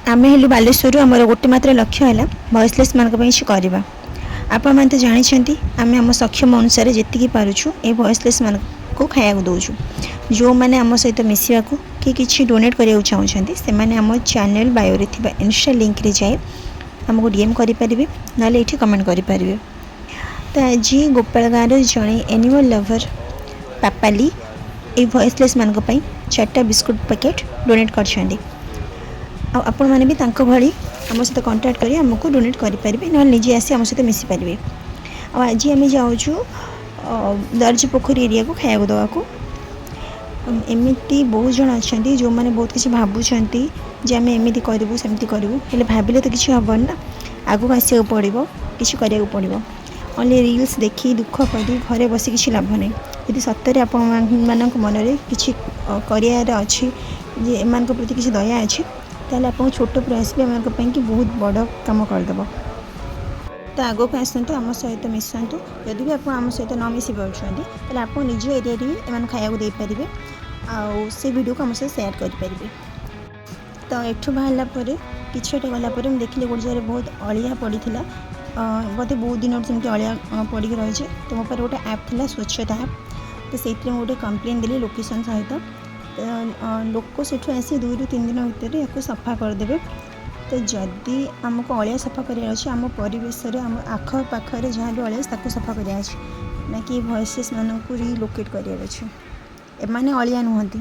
आम हेलु बालेश्वर आमर गोटे मात्र लक्ष्य है वॉइसलेस मान करवा। आपण मैंने तो जानते आम आम सक्षम अनुसार जी पार्छू ये वॉइसलेस मान को खाया दौचु। जो मैंने आम सहित मिसवा कि किसी डोनेट करने चाहते से आम चैनल बायोरे थी इंस्टा लिंक रे जाए आमको डीएम करेंगे ना ये कमेंट करेंगे। तो आज गोपाल गाँव जड़े एनिमल लवर पापाली ये वॉइसलेस मान 4टा बिस्कुट पैकेट डोनेट कर आपण मैंने भी तांको भली आम सहित कंटाक्ट करी आमको डोनेट करेंगे ना निजे आसी आम सहित मिसी पारे। आज आम जाऊँ दर्ज पोखरी एरिया को खाया दवा को एमती बहुत जन अच्छा जो मैंने बहुत किसी भावुंट जे आम एमती करूँ सेमती करूँ हेल्ले भाविले तो किसी हेन ना आगू आसा पड़ो कि पड़ो ओनली रील्स देखी दुख कर घरे बस किसी लाभ नहीं। यदि सतरे आप मनरे किसी कर अच्छी एम प्रति किसी दया अच्छी ताल आप छोट प्रयास भी आम कि बहुत बड़ कम करदेव। तो आग को आसतु आम सहित मिसतु जदि भी आप सहित न मिसी पार्टी आप निज एरिया एम खाया दे पारे से वीडियो को आम सहित सेयार करेंगे। तो एठू बाहर कि गलापर देखिए गोटे जगह बहुत अलिया पड़ा बोधे बहुत दिन सेमती अलिया पड़ रही। तो मो पर गोटे ऐप था स्वच्छता ऐप तो से गोटे कम्प्लेन देली लोकेशन सहित लोक से आसी 2 ରୁ 3 दिन भितर या सफा करदे। तो जदि आमको अलिया सफा करार अच्छे आम परिवेश आम आख पाखे जहाँ भी अलिया ताको सफा करार ना कि वॉइसलेस मानक रिलोकेट करार अच्छे एमाने अलिया नुहति।